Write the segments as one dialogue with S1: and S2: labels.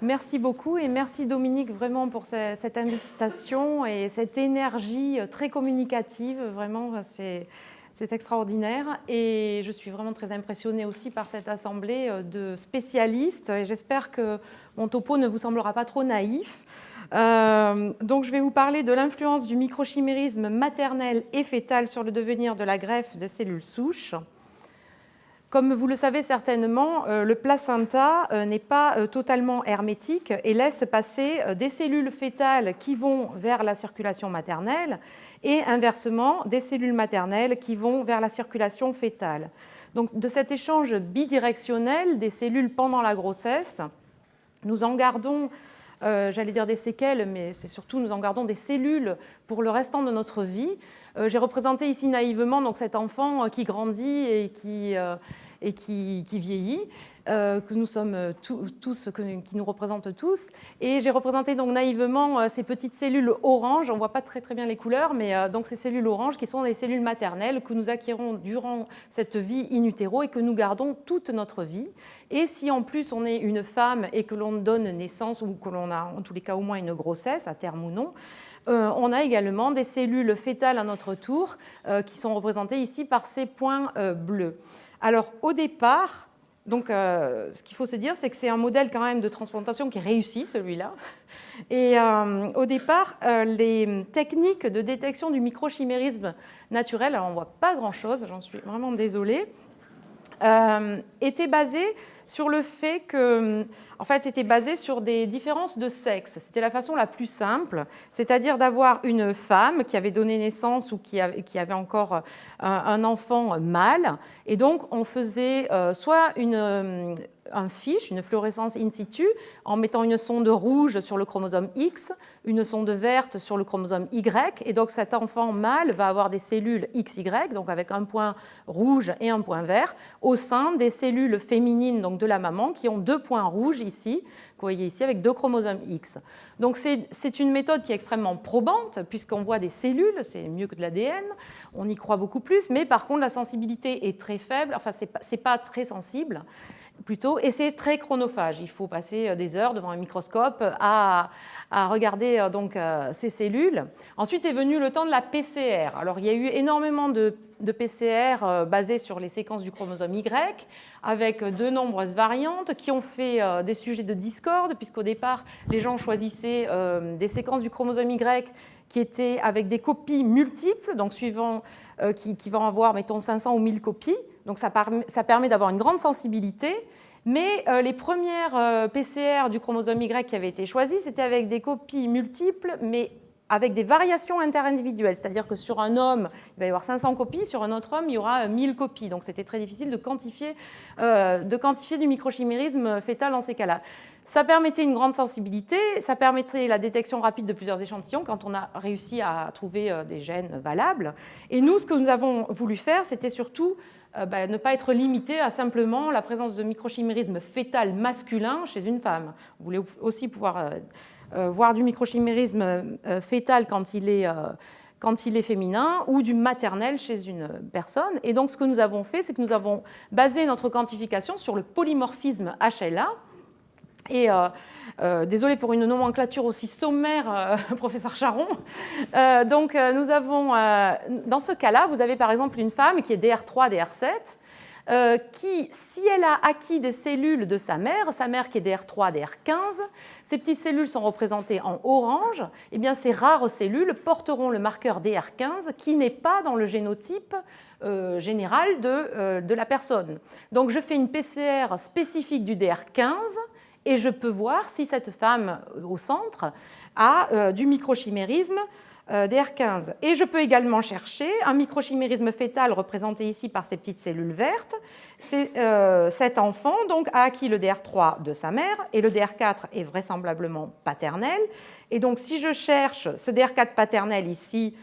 S1: Merci beaucoup et merci Dominique vraiment pour cette invitation et cette énergie très communicative. Vraiment, c'est extraordinaire et je suis vraiment très impressionnée aussi par cette assemblée de spécialistes et j'espère que mon topo ne vous semblera pas trop naïf. Donc je vais vous parler de l'influence du microchimérisme maternel et fœtal sur le devenir de la greffe de cellules souches. Comme vous le savez certainement, le placenta n'est pas totalement hermétique et laisse passer des cellules fœtales qui vont vers la circulation maternelle et inversement des cellules maternelles qui vont vers la circulation fœtale. Donc de cet échange bidirectionnel des cellules pendant la grossesse, nous en gardons, j'allais dire des séquelles, mais c'est surtout nous en gardons des cellules pour le restant de notre vie. J'ai représenté ici naïvement donc, cet enfant qui grandit et qui vieillit, que nous sommes tous, qui nous représente tous. Et j'ai représenté donc naïvement ces petites cellules oranges. On ne voit pas très bien les couleurs, mais donc ces cellules oranges qui sont des cellules maternelles que nous acquérons durant cette vie in utero et que nous gardons toute notre vie. Et si en plus on est une femme et que l'on donne naissance ou que l'on a en tous les cas au moins une grossesse, à terme ou non, on a également des cellules fœtales à notre tour qui sont représentées ici par ces points bleus. Alors au départ, donc, ce qu'il faut se dire, c'est que c'est un modèle quand même de transplantation qui est réussi, celui-là. Et au départ, les techniques de détection du microchimérisme naturel, alors on ne voit pas grand-chose, j'en suis vraiment désolée, étaient basées sur le fait que, en fait, étaient basées sur des différences de sexe. C'était la façon la plus simple, c'est-à-dire d'avoir une femme qui avait donné naissance ou qui avait encore un enfant mâle, et donc on faisait soit un FISH, une fluorescence in situ, en mettant une sonde rouge sur le chromosome X, une sonde verte sur le chromosome Y, et donc cet enfant mâle va avoir des cellules XY, donc avec un point rouge et un point vert, au sein des cellules féminines donc de la maman, qui ont 2 points rouges ici, que vous voyez ici, avec 2 chromosomes X. Donc c'est une méthode qui est extrêmement probante, puisqu'on voit des cellules, c'est mieux que de l'ADN, on y croit beaucoup plus, mais par contre la sensibilité est très faible, enfin c'est pas très sensible, plutôt, et c'est très chronophage. Il faut passer des heures devant un microscope à regarder donc, ces cellules. Ensuite est venu le temps de la PCR. Alors, il y a eu énormément de PCR basées sur les séquences du chromosome Y, avec de nombreuses variantes qui ont fait des sujets de discorde, puisqu'au départ, les gens choisissaient des séquences du chromosome Y qui étaient avec des copies multiples, donc suivant qui vont avoir, mettons, 500 ou 1000 copies. Donc ça permet d'avoir une grande sensibilité, mais les premières PCR du chromosome Y qui avaient été choisies, c'était avec des copies multiples, mais avec des variations interindividuelles. C'est-à-dire que sur un homme, il va y avoir 500 copies, sur un autre homme, il y aura 1000 copies. Donc c'était très difficile de quantifier du microchimérisme fœtal dans ces cas-là. Ça permettait une grande sensibilité, ça permettait la détection rapide de plusieurs échantillons quand on a réussi à trouver des gènes valables. Et nous, ce que nous avons voulu faire, c'était surtout ne pas être limité à simplement la présence de microchimérisme fœtal masculin chez une femme. On voulait aussi pouvoir voir du microchimérisme fœtal quand il est féminin ou du maternel chez une personne. Et donc ce que nous avons fait, c'est que nous avons basé notre quantification sur le polymorphisme HLA. Et désolé pour une nomenclature aussi sommaire, professeur Charon. Donc, nous avons, dans ce cas-là, vous avez par exemple une femme qui est DR3, DR7, qui, si elle a acquis des cellules de sa mère qui est DR3, DR15, ces petites cellules sont représentées en orange, et bien ces rares cellules porteront le marqueur DR15 qui n'est pas dans le génotype général de la personne. Donc, je fais une PCR spécifique du DR15, et je peux voir si cette femme au centre a du microchimérisme DR15. Et je peux également chercher un microchimérisme fœtal représenté ici par ces petites cellules vertes. Cet enfant donc, a acquis le DR3 de sa mère et le DR4 est vraisemblablement paternel. Et donc si je cherche ce DR4 paternel ici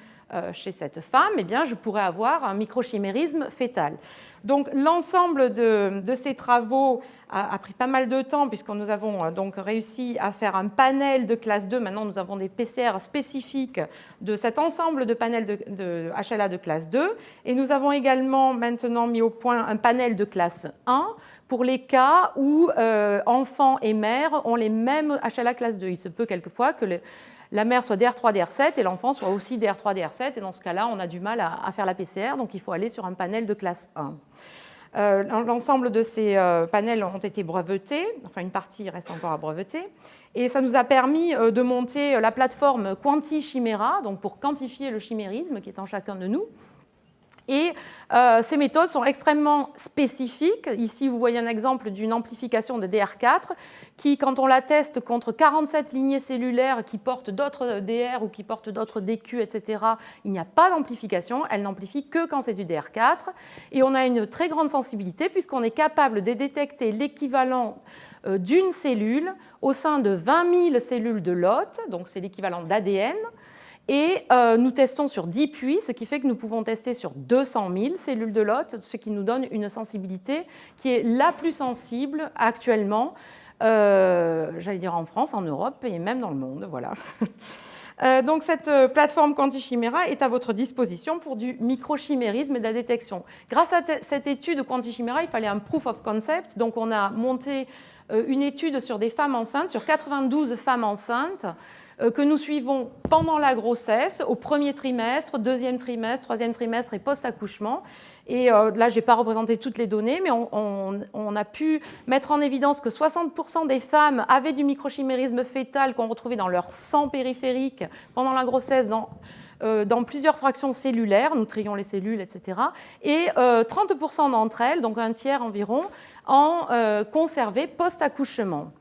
S1: chez cette femme, eh bien, je pourrais avoir un microchimérisme fœtal. Donc l'ensemble de ces travaux a pris pas mal de temps puisque nous avons donc réussi à faire un panel de classe 2. Maintenant, nous avons des PCR spécifiques de cet ensemble de panels de HLA de classe 2. Et nous avons également maintenant mis au point un panel de classe 1 pour les cas où enfants et mères ont les mêmes HLA classe 2. Il se peut quelquefois que la mère soit DR3, DR7 et l'enfant soit aussi DR3, DR7. Et dans ce cas-là, on a du mal à faire la PCR, donc il faut aller sur un panel de classe 1. L'ensemble de ces panels ont été brevetés, enfin une partie reste encore à breveter, et ça nous a permis de monter la plateforme QuantiChimera, donc pour quantifier le chimérisme qui est en chacun de nous. Et ces méthodes sont extrêmement spécifiques. Ici, vous voyez un exemple d'une amplification de DR4 qui, quand on la teste contre 47 lignées cellulaires qui portent d'autres DR ou qui portent d'autres DQ, etc., il n'y a pas d'amplification. Elle n'amplifie que quand c'est du DR4. Et on a une très grande sensibilité puisqu'on est capable de détecter l'équivalent d'une cellule au sein de 20 000 cellules de l'hôte, donc c'est l'équivalent d'ADN. Et nous testons sur 10 puits, ce qui fait que nous pouvons tester sur 200 000 cellules de l'hôte, ce qui nous donne une sensibilité qui est la plus sensible actuellement, j'allais dire en France, en Europe et même dans le monde. Voilà. Donc cette plateforme QuantiChimera est à votre disposition pour du microchimérisme et de la détection. Grâce à cette étude QuantiChimera, il fallait un proof of concept. Donc on a monté une étude sur des femmes enceintes, sur 92 femmes enceintes, que nous suivons pendant la grossesse, au premier trimestre, deuxième trimestre, troisième trimestre et post-accouchement. Et là, je n'ai pas représenté toutes les données, mais on a pu mettre en évidence que 60% des femmes avaient du microchimérisme fœtal qu'on retrouvait dans leur sang périphérique pendant la grossesse, dans plusieurs fractions cellulaires, nous trions les cellules, etc. Et 30% d'entre elles, donc un tiers environ, en conservaient post-accouchement.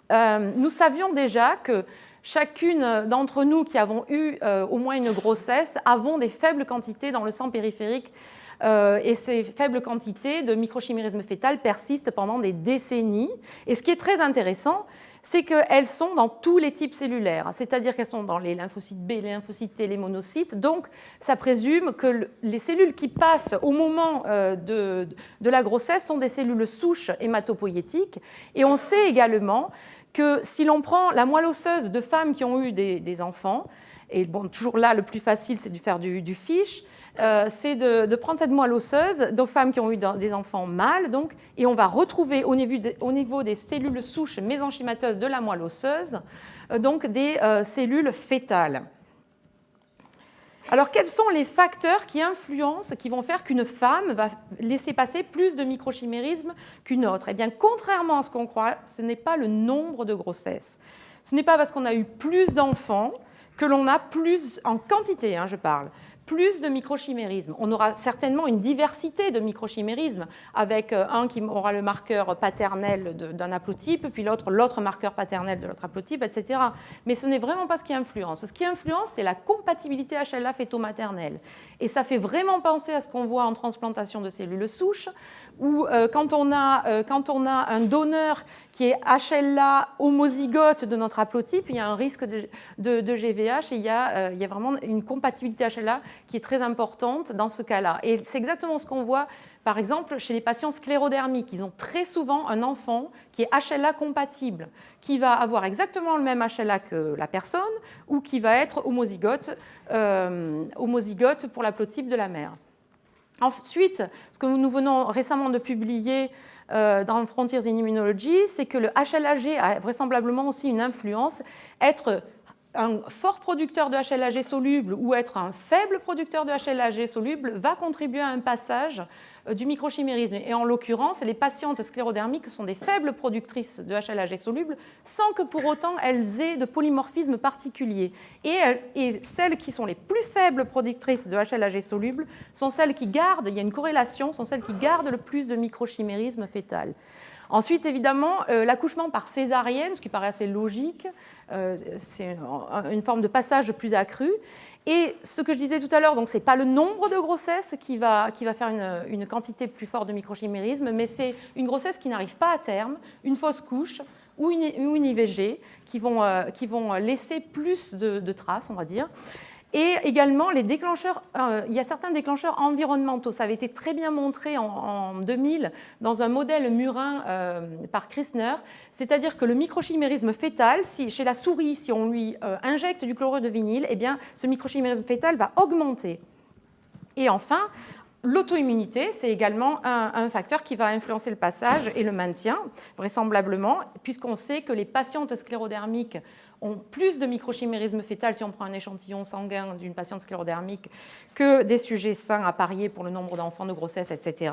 S1: Nous savions déjà que chacune d'entre nous qui avons eu au moins une grossesse avons des faibles quantités dans le sang périphérique et ces faibles quantités de microchimérisme fœtal persistent pendant des décennies. Et ce qui est très intéressant, c'est qu'elles sont dans tous les types cellulaires, c'est-à-dire qu'elles sont dans les lymphocytes B, les lymphocytes T, les monocytes. Donc, ça présume que les cellules qui passent au moment de la grossesse sont des cellules souches hématopoïétiques. Et on sait également que si l'on prend la moelle osseuse de femmes qui ont eu des enfants, et bon, toujours là, le plus facile, c'est de faire du FISH, c'est de prendre cette moelle osseuse de femmes qui ont eu des enfants mâles, donc, et on va retrouver au niveau des cellules souches mésenchymateuses de la moelle osseuse donc des cellules fœtales. Alors, quels sont les facteurs qui influencent, qui vont faire qu'une femme va laisser passer plus de microchimérisme qu'une autre? Eh bien, contrairement à ce qu'on croit, ce n'est pas le nombre de grossesses. Ce n'est pas parce qu'on a eu plus d'enfants que l'on a plus, en quantité, je parle, plus de microchimérisme. On aura certainement une diversité de microchimérisme, avec un qui aura le marqueur paternel d'un haplotype, puis l'autre marqueur paternel de l'autre haplotype, etc. Mais ce n'est vraiment pas ce qui influence. Ce qui influence, c'est la compatibilité HLA fœto-maternelle. Et ça fait vraiment penser à ce qu'on voit en transplantation de cellules souches, où quand on a un donneur qui est HLA homozygote de notre haplotype, il y a un risque de GVH et il y a vraiment une compatibilité HLA qui est très importante dans ce cas-là. Et c'est exactement ce qu'on voit, par exemple, chez les patients sclérodermiques. Ils ont très souvent un enfant qui est HLA compatible, qui va avoir exactement le même HLA que la personne ou qui va être homozygote pour l'haplotype de la mère. Ensuite, ce que nous venons récemment de publier dans Frontiers in Immunology, c'est que le HLA-G a vraisemblablement aussi une influence. Être un fort producteur de HLA-G soluble ou être un faible producteur de HLA-G soluble va contribuer à un passage du microchimérisme. Et en l'occurrence, les patientes sclérodermiques sont des faibles productrices de HLA-G soluble sans que pour autant elles aient de polymorphisme particulier. Et celles qui sont les plus faibles productrices de HLA-G soluble sont celles qui gardent, il y a une corrélation, sont celles qui gardent le plus de microchimérisme fœtal. Ensuite, évidemment, l'accouchement par césarienne, ce qui paraît assez logique, c'est une forme de passage plus accru. Et ce que je disais tout à l'heure, donc ce n'est pas le nombre de grossesses qui va faire une quantité plus forte de microchimérisme, mais c'est une grossesse qui n'arrive pas à terme, une fausse couche ou une IVG qui vont laisser plus de traces, on va dire. Et également, les déclencheurs, il y a certains déclencheurs environnementaux. Ça avait été très bien montré en 2000 dans un modèle murin par Krisner. C'est-à-dire que le microchimérisme fœtal, chez la souris, si on lui injecte du chlorure de vinyle, eh bien, ce microchimérisme fœtal va augmenter. Et enfin, l'auto-immunité, c'est également un facteur qui va influencer le passage et le maintien, vraisemblablement, puisqu'on sait que les patientes sclérodermiques ont plus de microchimérisme fœtal si on prend un échantillon sanguin d'une patiente sclérodermique que des sujets sains à parier pour le nombre d'enfants de grossesse, etc.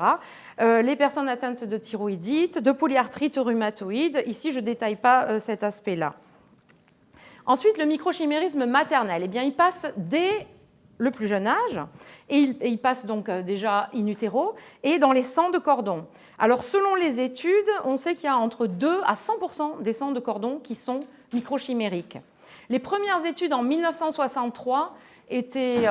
S1: Les personnes atteintes de thyroïdite, de polyarthrite rhumatoïde, ici je ne détaille pas cet aspect-là. Ensuite, le microchimérisme maternel, eh bien, il passe dès le plus jeune âge, et il passe donc déjà in utero, et dans les sangs de cordon. Alors, selon les études, on sait qu'il y a entre 2 à 100% des sangs de cordon qui sont microchimériques. Les premières études en 1963 étaient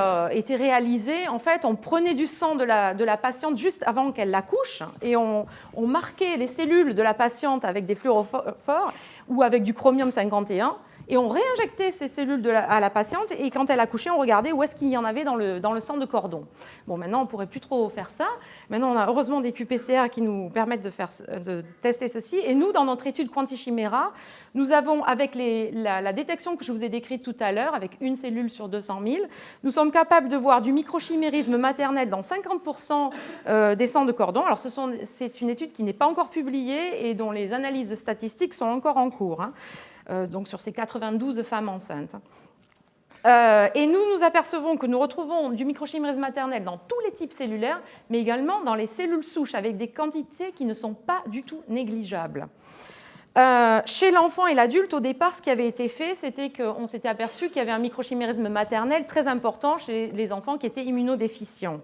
S1: réalisées. En fait, on prenait du sang de la patiente juste avant qu'elle l'accouche, et on marquait les cellules de la patiente avec des fluorophores ou avec du chromium 51, et on réinjectait ces cellules à la patiente, et quand elle accouchait, on regardait où est-ce qu'il y en avait dans le sang de cordon. Bon, maintenant, on ne pourrait plus trop faire ça. Maintenant, on a heureusement des qPCR qui nous permettent de tester ceci. Et nous, dans notre étude QuantiChimera, nous avons, avec la détection que je vous ai décrite tout à l'heure, avec une cellule sur 200 000, nous sommes capables de voir du microchimérisme maternel dans 50% des sangs de cordon. Alors, c'est une étude qui n'est pas encore publiée et dont les analyses statistiques sont encore en cours, hein. Donc sur ces 92 femmes enceintes. Et nous apercevons que nous retrouvons du microchimérisme maternel dans tous les types cellulaires, mais également dans les cellules souches, avec des quantités qui ne sont pas du tout négligeables. Chez l'enfant et l'adulte, au départ, ce qui avait été fait, c'était qu'on s'était aperçu qu'il y avait un microchimérisme maternel très important chez les enfants qui étaient immunodéficients,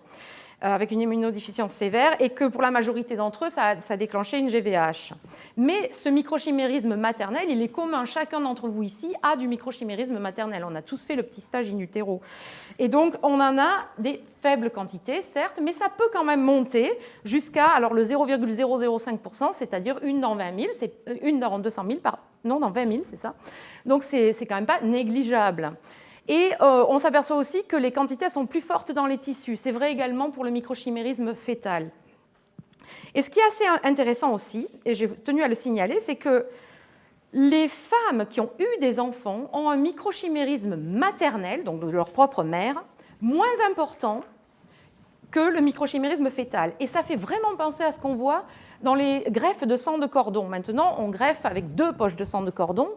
S1: avec une immunodéficience sévère, et que pour la majorité d'entre eux, ça déclenchait une GVH. Mais ce microchimérisme maternel, il est commun. Chacun d'entre vous ici a du microchimérisme maternel. On a tous fait le petit stage in utero. Et donc, on en a des faibles quantités, certes, mais ça peut quand même monter jusqu'à le 0,005%, c'est-à-dire une dans 20 000, c'est une dans 200 000, non, dans 20 000, c'est ça. Donc, c'est quand même pas négligeable. Et on s'aperçoit aussi que les quantités sont plus fortes dans les tissus. C'est vrai également pour le microchimérisme fœtal. Et ce qui est assez intéressant aussi, et j'ai tenu à le signaler, c'est que les femmes qui ont eu des enfants ont un microchimérisme maternel, donc de leur propre mère, moins important que le microchimérisme fœtal. Et ça fait vraiment penser à ce qu'on voit dans les greffes de sang de cordon. Maintenant, on greffe avec 2 poches de sang de cordon,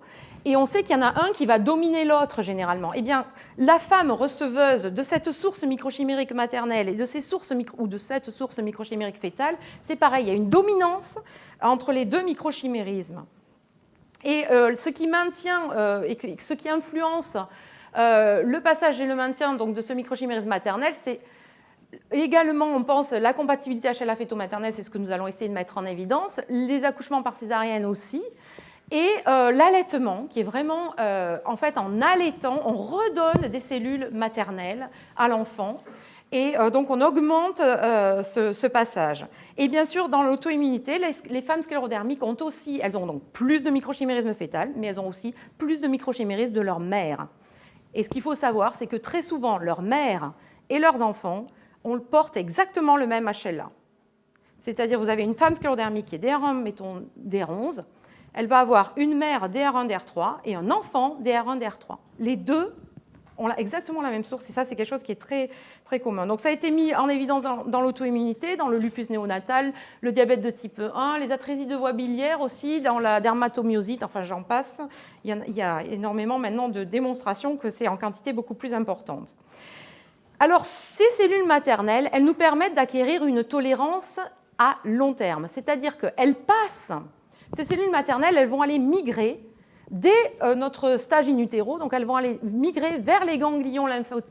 S1: et on sait qu'il y en a un qui va dominer l'autre généralement. Eh bien, la femme receveuse de cette source microchimérique maternelle et de cette source microchimérique fœtale, c'est pareil, il y a une dominance entre les 2 microchimérismes. Et ce qui maintient et ce qui influence le passage et le maintien donc, de ce microchimérisme maternel, c'est également, on pense, la compatibilité HLA-fœto-maternelle, c'est ce que nous allons essayer de mettre en évidence, les accouchements par césarienne aussi, et l'allaitement, qui est vraiment, en fait, en allaitant, on redonne des cellules maternelles à l'enfant, et donc on augmente ce passage. Et bien sûr, dans l'auto-immunité, les femmes sclérodermiques elles ont donc plus de microchimérisme fœtal, mais elles ont aussi plus de microchimérisme de leur mère. Et ce qu'il faut savoir, c'est que très souvent, leur mère et leurs enfants, on porte exactement le même HLA. C'est-à-dire, vous avez une femme sclérodermique qui est DR1, mettons DR11, elle va avoir une mère DR1, DR3 et un enfant DR1, DR3. Les deux ont exactement la même source, et ça, c'est quelque chose qui est très, très commun. Donc, ça a été mis en évidence dans l'auto-immunité, dans le lupus néonatal, le diabète de type 1, les atrésies de voie biliaire aussi, dans la dermatomyosite, enfin, j'en passe. Il y a énormément maintenant de démonstrations que c'est en quantité beaucoup plus importante. Alors, ces cellules maternelles, elles nous permettent d'acquérir une tolérance à long terme, c'est-à-dire qu'elles passent, ces cellules maternelles, elles vont aller migrer dès notre stage in utero, donc elles vont aller migrer vers les ganglions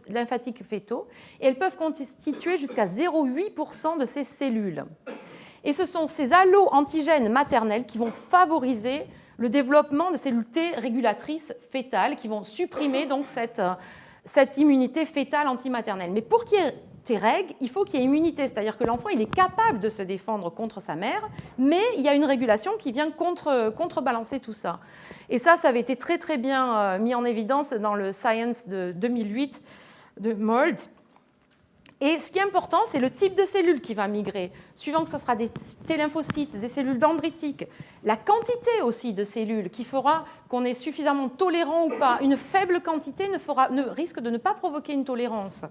S1: lymphatiques fœtaux, et elles peuvent constituer jusqu'à 0,8% de ces cellules. Et ce sont ces allo-antigènes maternels qui vont favoriser le développement de cellules T régulatrices fœtales, qui vont supprimer donc cette immunité fœtale antimaternelle. Mais pour qu'il y ait Treg, il faut qu'il y ait immunité, c'est-à-dire que l'enfant il est capable de se défendre contre sa mère, mais il y a une régulation qui vient contrebalancer tout ça. Et ça avait été très très bien mis en évidence dans le Science de 2008 de Mold. Et ce qui est important, c'est le type de cellule qui va migrer, suivant que ce sera des T-lymphocytes, des cellules dendritiques, la quantité aussi de cellules qui fera qu'on est suffisamment tolérant ou pas. Une faible quantité risque de ne pas provoquer une tolérance.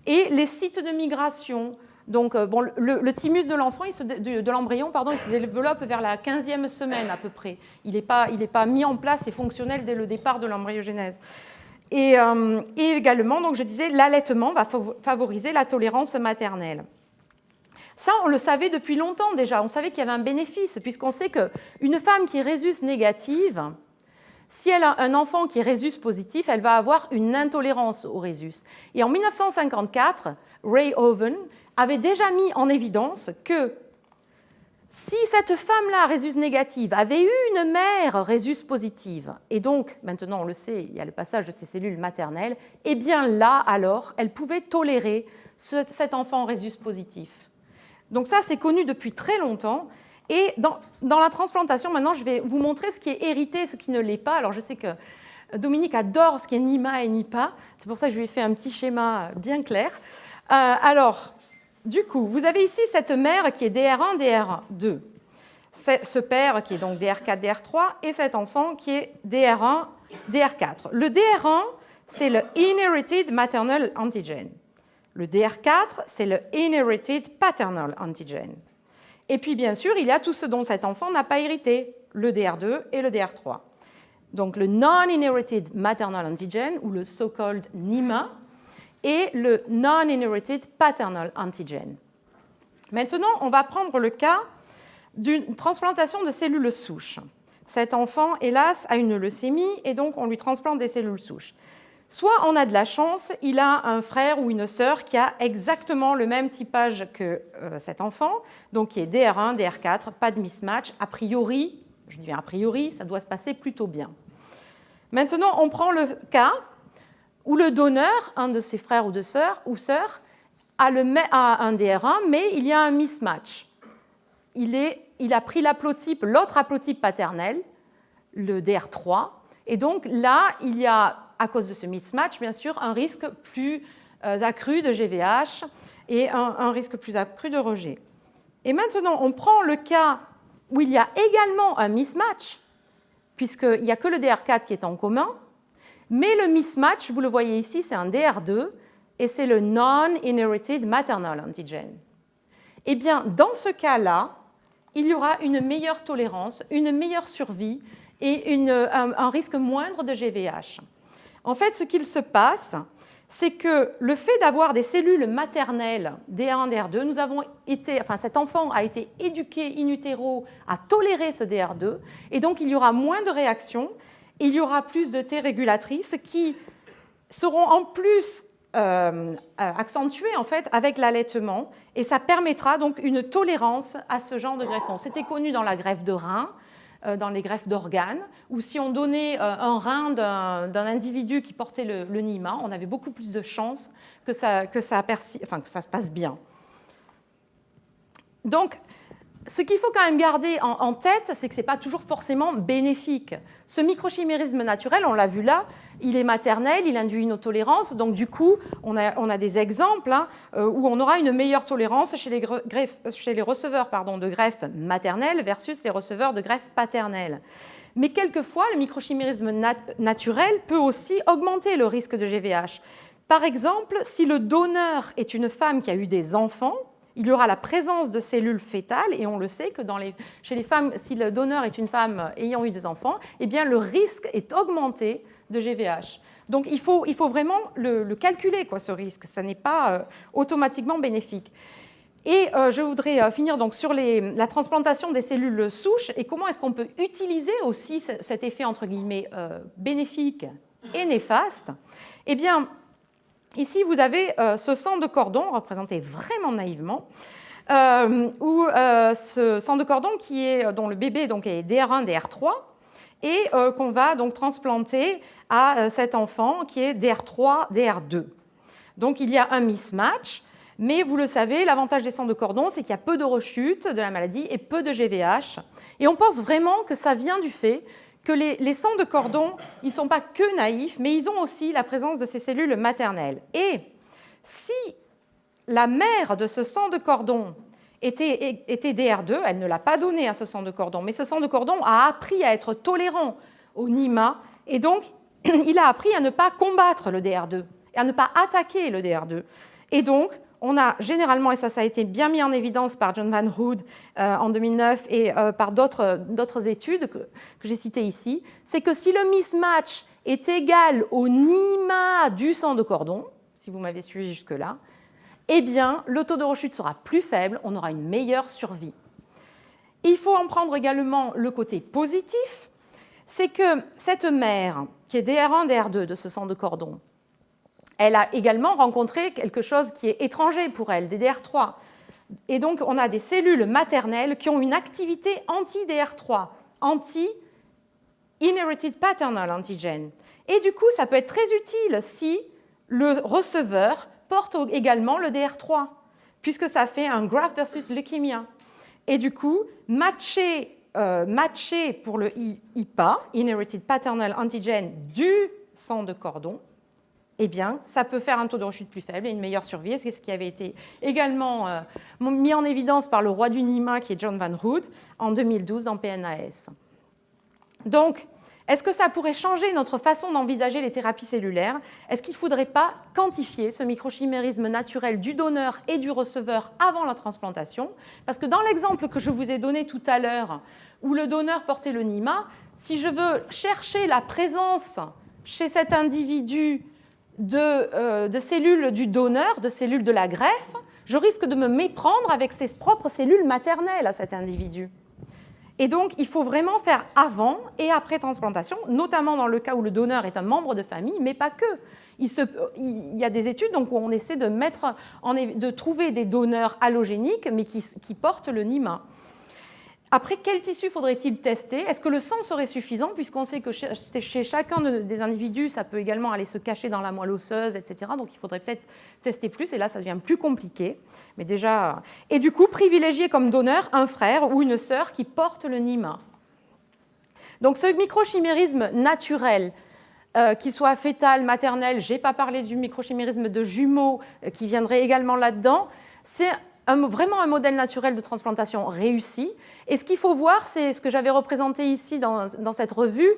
S1: Et les sites de migration. Donc, bon, le thymus de l'enfant, de l'embryon, pardon, il se développe vers la 15e semaine à peu près. Il n'est pas mis en place et fonctionnel dès le départ de l'embryogenèse. Et également, donc je disais, l'allaitement va favoriser la tolérance maternelle. Ça, on le savait depuis longtemps déjà. On savait qu'il y avait un bénéfice, puisqu'on sait qu'une femme qui est rhésus négative, si elle a un enfant qui est rhésus positif, elle va avoir une intolérance au rhésus. Et en 1954, Ray Owen avait déjà mis en évidence que si cette femme-là, rhésus négative, avait eu une mère rhésus positive, et donc, maintenant on le sait, il y a le passage de ces cellules maternelles, eh bien là, alors, elle pouvait tolérer cet enfant rhésus positif. Donc ça, c'est connu depuis très longtemps. Et dans la transplantation, maintenant, je vais vous montrer ce qui est hérité et ce qui ne l'est pas. Alors je sais que Dominique adore ce qui est NIMA et NIPA. C'est pour ça que je lui ai fait un petit schéma bien clair. Alors, du coup, vous avez ici cette mère qui est DR1, DR2. Ce père qui est donc DR4, DR3 et cet enfant qui est DR1, DR4. Le DR1, c'est le Inherited Maternal Antigen. Le DR4, c'est le Inherited Paternal Antigen. Et puis, bien sûr, il y a tout ce dont cet enfant n'a pas hérité, le DR2 et le DR3. Donc, le Non-Inherited Maternal Antigen, ou le so-called NIMA, et le Non-Inherited Paternal Antigen. Maintenant, on va prendre le cas d'une transplantation de cellules souches. Cet enfant, hélas, a une leucémie, et donc on lui transplante des cellules souches. Soit on a de la chance, il a un frère ou une sœur qui a exactement le même typage que cet enfant, donc qui est DR1, DR4, pas de mismatch. A priori, je dis bien a priori, ça doit se passer plutôt bien. Maintenant, on prend le cas où le donneur, un de ses frères ou sœurs, a un DR1, mais il y a un mismatch. Il a pris l'haplotype, l'autre haplotype paternel, le DR3, et donc là, il y a, à cause de ce mismatch, bien sûr, un risque plus accru de GVH et un risque plus accru de rejet. Et maintenant, on prend le cas où il y a également un mismatch, puisqu'il n'y a que le DR4 qui est en commun, mais le mismatch, vous le voyez ici, c'est un DR2, et c'est le Non-Inherited Maternal Antigen. Eh bien, dans ce cas-là, il y aura une meilleure tolérance, une meilleure survie et un risque moindre de GVH. En fait, ce qu'il se passe, c'est que le fait d'avoir des cellules maternelles DR1, DR2, cet enfant a été éduqué in utero à tolérer ce DR2, et donc il y aura moins de réactions, il y aura plus de T régulatrices qui seront en plus accentuées en fait, avec l'allaitement, et ça permettra donc une tolérance à ce genre de greffon. C'était connu dans la greffe de rein, dans les greffes d'organes, où si on donnait un rein d'un individu qui portait le NIMA, on avait beaucoup plus de chances que ça se passe bien. Donc, ce qu'il faut quand même garder en tête, c'est que ce n'est pas toujours forcément bénéfique. Ce microchimérisme naturel, on l'a vu là, il est maternel, il induit une tolérance, donc du coup, on a des exemples où on aura une meilleure tolérance chez les receveurs de greffe maternelle versus les receveurs de greffe paternelle. Mais quelquefois, le microchimérisme naturel peut aussi augmenter le risque de GVH. Par exemple, si le donneur est une femme qui a eu des enfants, il y aura la présence de cellules fétales, et on le sait que chez les femmes, si le donneur est une femme ayant eu des enfants, eh bien, le risque est augmenté de GVH. Donc il faut vraiment le calculer, ce risque. Ça n'est pas automatiquement bénéfique. Et je voudrais finir donc sur la transplantation des cellules souches et comment est-ce qu'on peut utiliser aussi cet effet entre guillemets bénéfique et néfaste. Eh bien, ici, vous avez ce sang de cordon, représenté vraiment naïvement, où ce sang de cordon dont le bébé donc, est DR1, DR3, et qu'on va donc transplanter à cet enfant qui est DR3, DR2. Donc, il y a un mismatch, mais vous le savez, l'avantage des sangs de cordon, c'est qu'il y a peu de rechute de la maladie et peu de GVH. Et on pense vraiment que ça vient du fait que les sangs de cordon, ils ne sont pas que naïfs, mais ils ont aussi la présence de ces cellules maternelles. Et si la mère de ce sang de cordon était DR2, elle ne l'a pas donné à ce sang de cordon, mais ce sang de cordon a appris à être tolérant au NIMA, et donc il a appris à ne pas combattre le DR2, et à ne pas attaquer le DR2. Et donc, on a généralement, et ça a été bien mis en évidence par John Van Hood en 2009 et par d'autres études que j'ai citées ici, c'est que si le mismatch est égal au NIMA du sang de cordon, si vous m'avez suivi jusque-là, eh bien, le taux de rechute sera plus faible, on aura une meilleure survie. Il faut en prendre également le côté positif, c'est que cette mère, qui est DR1, DR2 de ce sang de cordon, elle a également rencontré quelque chose qui est étranger pour elle, des DR3. Et donc, on a des cellules maternelles qui ont une activité anti-DR3, anti-inherited paternal antigen. Et du coup, ça peut être très utile si le receveur porte également le DR3, puisque ça fait un graft versus leukemia. Et du coup, matcher pour le IPA, inherited paternal antigen du sang de cordon, eh bien, ça peut faire un taux de rechute plus faible et une meilleure survie. C'est ce qui avait été également mis en évidence par le roi du NIMA, qui est John Van Hood, en 2012 dans PNAS. Donc, est-ce que ça pourrait changer notre façon d'envisager les thérapies cellulaires? Est-ce qu'il ne faudrait pas quantifier ce microchimérisme naturel du donneur et du receveur avant la transplantation? Parce que dans l'exemple que je vous ai donné tout à l'heure, où le donneur portait le NIMA, si je veux chercher la présence chez cet individu de cellules du donneur, de cellules de la greffe, je risque de me méprendre avec ses propres cellules maternelles à cet individu. Et donc, il faut vraiment faire avant et après transplantation, notamment dans le cas où le donneur est un membre de famille, mais pas que. Il y a des études donc, où on essaie de trouver des donneurs allogéniques, mais qui portent le NIMA. Après, quel tissu faudrait-il tester? Est-ce que le sang serait suffisant, puisqu'on sait que chez chacun des individus, ça peut également aller se cacher dans la moelle osseuse, etc. Donc, il faudrait peut-être tester plus, et là, ça devient plus compliqué. Mais déjà... Et du coup, privilégier comme donneur un frère ou une sœur qui porte le NIMA. Donc, ce microchimérisme naturel, qu'il soit fœtal, maternel, je n'ai pas parlé du microchimérisme de jumeaux qui viendrait également là-dedans, c'est vraiment un modèle naturel de transplantation réussi. Et ce qu'il faut voir, c'est ce que j'avais représenté ici dans cette revue,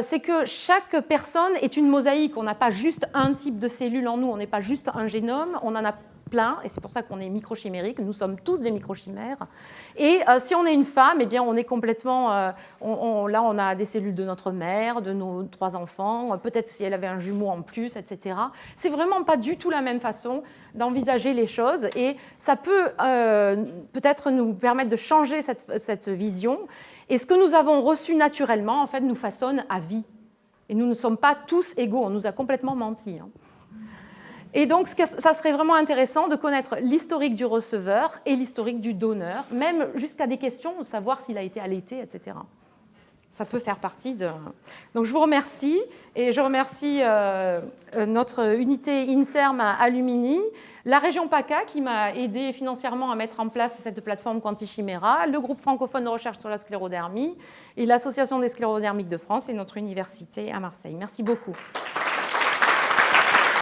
S1: c'est que chaque personne est une mosaïque. On n'a pas juste un type de cellule en nous, on n'est pas juste un génome, on en a plein, et c'est pour ça qu'on est microchimérique. Nous sommes tous des microchimères. Et si on est une femme, eh bien, on est complètement... là, on a des cellules de notre mère, de nos 3 enfants, peut-être si elle avait un jumeau en plus, etc. C'est vraiment pas du tout la même façon d'envisager les choses, et ça peut peut-être nous permettre de changer cette vision. Et ce que nous avons reçu naturellement, en fait, nous façonne à vie. Et nous ne sommes pas tous égaux, on nous a complètement menti. Et donc, ça serait vraiment intéressant de connaître l'historique du receveur et l'historique du donneur, même jusqu'à des questions, de savoir s'il a été allaité, etc. Ça peut faire partie de... Donc, je vous remercie, et je remercie notre unité INSERM à Lumini, la région PACA qui m'a aidé financièrement à mettre en place cette plateforme Quantichiméra, le groupe francophone de recherche sur la sclérodermie et l'Association des sclérodermiques de France et notre université à Marseille. Merci beaucoup.